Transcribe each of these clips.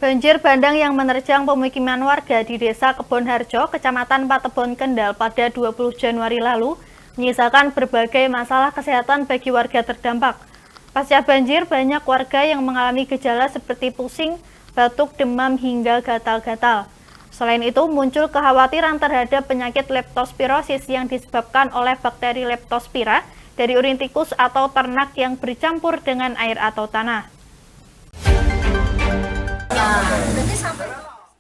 Banjir bandang yang menerjang pemukiman warga di Desa Kebonharjo, Kecamatan Patebon, Kendal pada 20 Januari lalu menyisakan berbagai masalah kesehatan bagi warga terdampak. Pasca banjir, banyak warga yang mengalami gejala seperti pusing, batuk, demam, hingga gatal-gatal. Selain itu, muncul kekhawatiran terhadap penyakit leptospirosis yang disebabkan oleh bakteri leptospira dari urin tikus atau ternak yang bercampur dengan air atau tanah.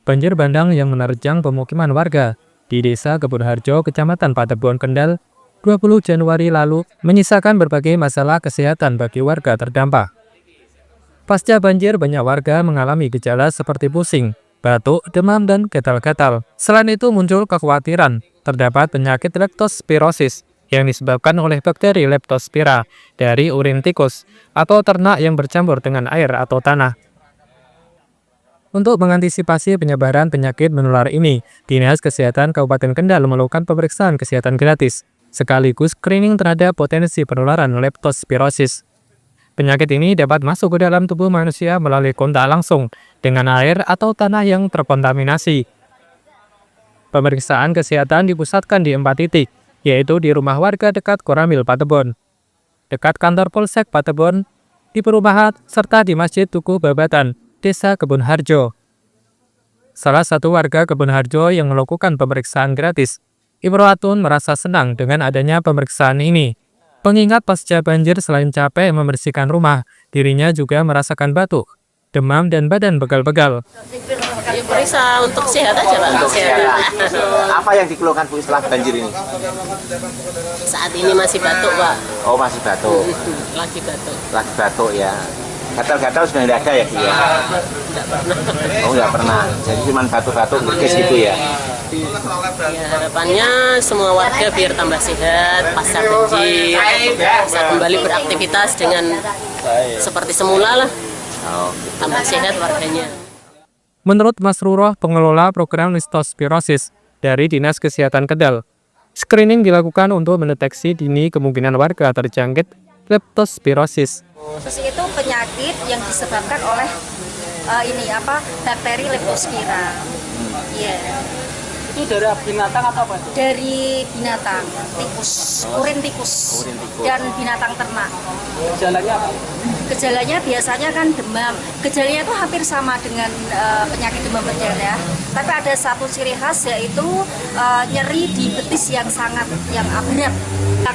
Banjir bandang yang menerjang pemukiman warga di Desa Kebonharjo, Kecamatan Patebon, Kendal, 20 Januari lalu menyisakan berbagai masalah kesehatan bagi warga terdampak. Pasca banjir, banyak warga mengalami gejala seperti pusing, batuk, demam, dan gatal-gatal. Selain itu, muncul kekhawatiran terdapat penyakit leptospirosis yang disebabkan oleh bakteri leptospira dari urin tikus atau ternak yang bercampur dengan air atau tanah. Untuk mengantisipasi penyebaran penyakit menular ini, Dinas Kesehatan Kabupaten Kendal melakukan pemeriksaan kesehatan gratis, sekaligus screening terhadap potensi penularan leptospirosis. Penyakit ini dapat masuk ke dalam tubuh manusia melalui kontak langsung dengan air atau tanah yang terkontaminasi. Pemeriksaan kesehatan dipusatkan di 4 titik, yaitu di rumah warga dekat Koramil Patebon, dekat kantor Polsek Patebon, di perumahan, serta di Masjid Tugu Babatan, Desa Kebonharjo. Salah satu warga Kebonharjo yang melakukan pemeriksaan gratis, Imroatun, merasa senang dengan adanya pemeriksaan ini. Pengingat pasca banjir selain capek membersihkan rumah, dirinya juga merasakan batuk, demam, dan badan begal-begal. Ya, periksa untuk sehat aja, Pak. Untuk sehat. Apa yang dikeluhkan Bu setelah banjir ini? Saat ini masih batuk, Pak. Oh, masih batuk. Lagi batuk. Lagi batuk ya. Gatal-gatal sudah tidak ada ya, Bu? Ya? Tidak pernah. Oh, nggak pernah. Jadi cuma batuk-batuk berkes gitu ya? Ya, harapannya semua warga biar tambah sehat, pasca banjir, bisa kembali beraktivitas dengan seperti semula lah. Tambah sehat warganya. Menurut Mas Ruroh, pengelola program leptospirosis dari Dinas Kesehatan Kendal, screening dilakukan untuk mendeteksi dini kemungkinan warga terjangkit leptospirosis. Itu penyakit yang disebabkan oleh bakteri leptospira. Iya. Itu dari binatang atau apa? Dari binatang, tikus, urin tikus, dan binatang ternak. Gejalanya apa? Gejalanya biasanya kan demam. Gejalanya itu hampir sama dengan penyakit demam berdarah. Tapi ada satu ciri khas, yaitu nyeri di betis yang berat. Nah,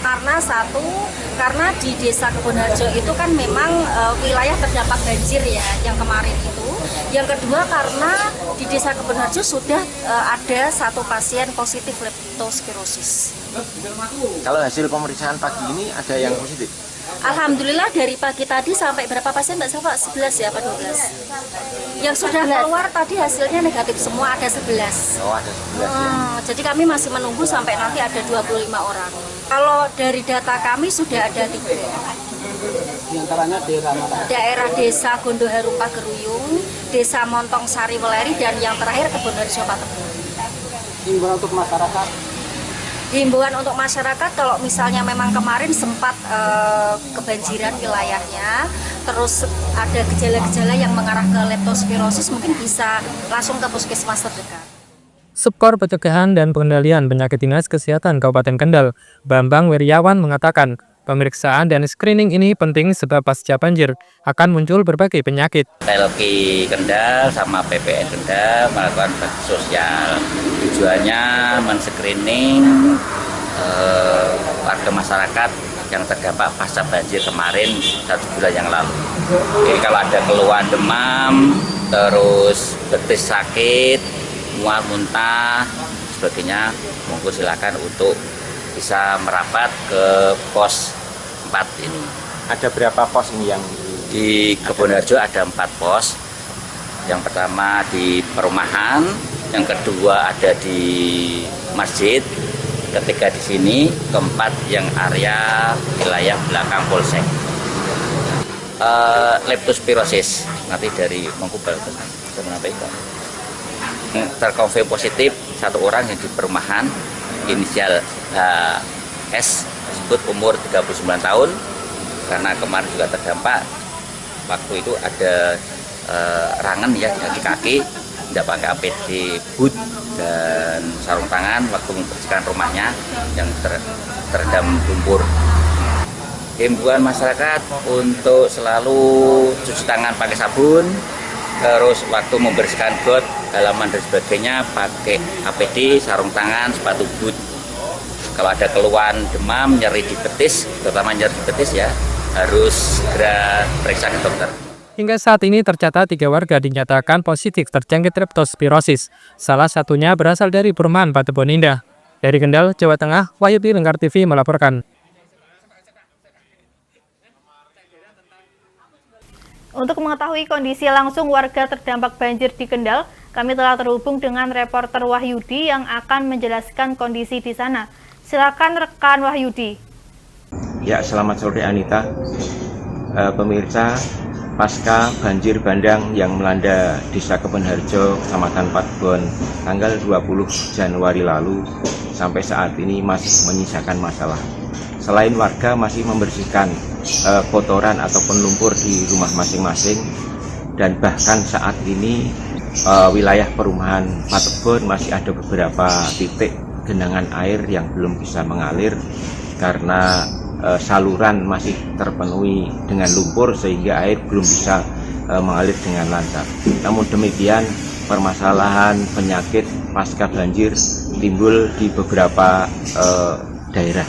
karena di Desa Kebonharjo itu kan memang wilayah terdampak banjir ya, yang kemarin itu. Yang kedua, karena di Desa Kebonharjo sudah ada satu pasien positif leptospirosis. Kalau hasil pemeriksaan pagi ini ada yang positif? Alhamdulillah dari pagi tadi sampai berapa pasien Mbak Safa? 11 ya, apa 12? Yang sudah keluar tadi hasilnya negatif semua, ada 11. Oh, ada 11 ya. Jadi kami masih menunggu sampai nanti ada 25 orang. Kalau dari data kami sudah ada 3. Di antaranya daerah mana? Daerah Desa Gondoharu Pageruyung, Desa Montong Sari Weleri, dan yang terakhir Kebonharjo Patebon. Himbauan untuk masyarakat? Himbauan untuk masyarakat, kalau misalnya memang kemarin sempat kebanjiran wilayahnya, terus ada gejala-gejala yang mengarah ke leptospirosis, mungkin bisa langsung ke puskesmas terdekat. Subkor Pencegahan dan Pengendalian Penyakit Dinas Kesehatan Kabupaten Kendal, Bambang Wiryawan, mengatakan pemeriksaan dan screening ini penting sebab pasca banjir akan muncul berbagai penyakit. PLK Kendal sama PPN Kendal melakukan bakti sosial. Tujuannya men-screening warga masyarakat yang terdampak pasca banjir kemarin 1 bulan yang lalu. Jadi kalau ada keluhan demam, terus betis sakit, mual muntah, sebagainya, monggo silakan untuk bisa merapat ke pos 4 ini. Ada berapa pos ini yang di Kebonharjo? Ada 4 pos. Yang pertama di perumahan, yang kedua ada di masjid, ketiga di sini, keempat yang area wilayah belakang Polsek. Leptospirosis nanti dari Mangkubal terkonfirmasi positif 1 orang yang di perumahan, inisial S tersebut umur 39 tahun, karena kemarin juga terdampak. Waktu itu ada rangan ya di kaki, tidak pakai APD boot dan sarung tangan waktu membersihkan rumahnya yang terendam lumpur. Himbauan masyarakat untuk selalu cuci tangan pakai sabun, terus waktu membersihkan got, halaman dan sebagainya pakai APD, sarung tangan, sepatu boot. Kalau ada keluhan demam, nyeri di betis, terutama nyeri di betis ya, harus segera periksa ke dokter. Hingga saat ini tercatat 3 warga dinyatakan positif terjangkit leptospirosis. Salah satunya berasal dari perumahan Patebon Indah. Dari Kendal, Jawa Tengah, Wahyudi Lengkar TV melaporkan. Untuk mengetahui kondisi langsung warga terdampak banjir di Kendal, kami telah terhubung dengan reporter Wahyudi yang akan menjelaskan kondisi di sana. Silakan rekan Wahyudi. Ya, selamat sore Anita. Pemirsa, pasca banjir bandang yang melanda Desa Kebonharjo, Kecamatan Patebon, tanggal 20 Januari lalu, sampai saat ini masih menyisakan masalah. Selain warga masih membersihkan kotoran ataupun lumpur di rumah masing-masing, dan bahkan saat ini wilayah perumahan Patebon masih ada beberapa titik genangan air yang belum bisa mengalir karena saluran masih terpenuhi dengan lumpur sehingga air belum bisa mengalir dengan lancar. Namun demikian, permasalahan penyakit pasca banjir timbul di beberapa daerah.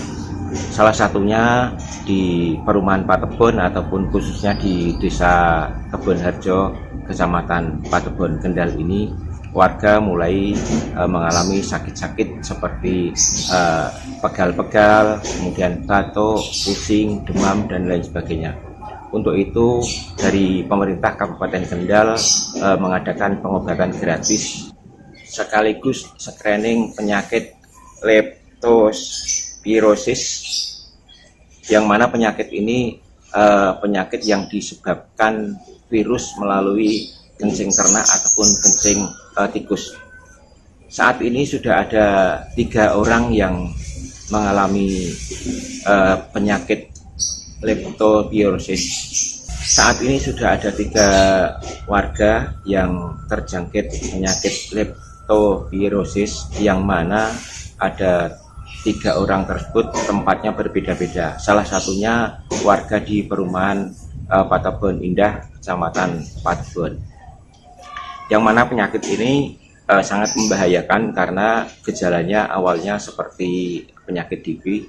Salah satunya di perumahan Patebon ataupun khususnya di Desa Kebonharjo, Kecamatan Patebon, Kendal ini, warga mulai mengalami sakit-sakit seperti pegal-pegal, kemudian batuk, pusing, demam, dan lain sebagainya. Untuk itu, dari pemerintah Kabupaten Kendal mengadakan pengobatan gratis sekaligus screening penyakit leptospirosis, yang mana penyakit ini penyakit yang disebabkan virus melalui kencing ternak ataupun kencing tikus. Saat ini sudah ada 3 orang yang mengalami penyakit leptospirosis. Saat ini sudah ada 3 warga yang terjangkit penyakit leptospirosis, yang mana ada 3 orang tersebut tempatnya berbeda-beda. Salah satunya warga di perumahan Patebon Indah, Kecamatan Patebon, yang mana penyakit ini sangat membahayakan karena gejalanya awalnya seperti penyakit DB.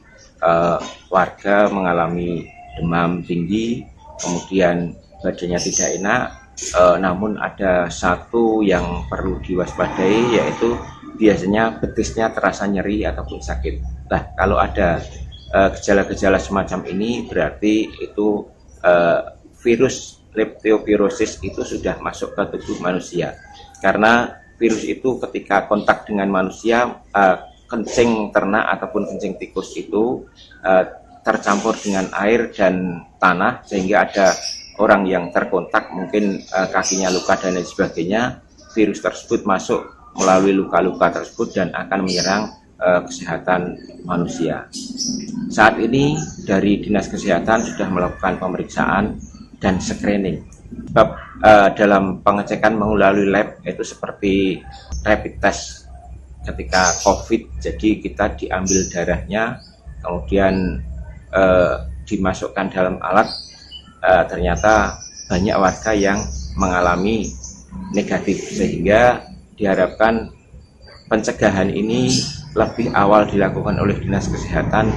Warga mengalami demam tinggi, kemudian badannya tidak enak, namun ada satu yang perlu diwaspadai, yaitu biasanya betisnya terasa nyeri ataupun sakit. Nah, kalau ada gejala-gejala semacam ini, berarti itu virus leptospirosis itu sudah masuk ke tubuh manusia. Karena virus itu ketika kontak dengan manusia, kencing ternak ataupun kencing tikus itu tercampur dengan air dan tanah, sehingga ada orang yang terkontak, mungkin kakinya luka dan lain sebagainya. Virus tersebut masuk melalui luka-luka tersebut dan akan menyerang kesehatan manusia. Saat ini dari Dinas Kesehatan sudah melakukan pemeriksaan dan screening. Sebab dalam pengecekan melalui lab itu seperti rapid test ketika COVID, jadi kita diambil darahnya, kemudian dimasukkan dalam alat, ternyata banyak warga yang mengalami negatif, sehingga diharapkan pencegahan ini lebih awal dilakukan oleh Dinas Kesehatan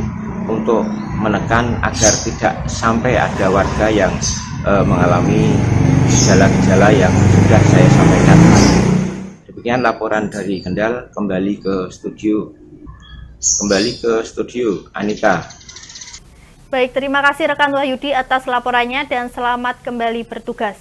untuk menekan agar tidak sampai ada warga yang mengalami gejala-gejala yang sudah saya sampaikan. Demikian laporan dari Kendal. Kembali ke studio Anita. Baik, terima kasih rekan Wahyudi atas laporannya dan selamat kembali bertugas.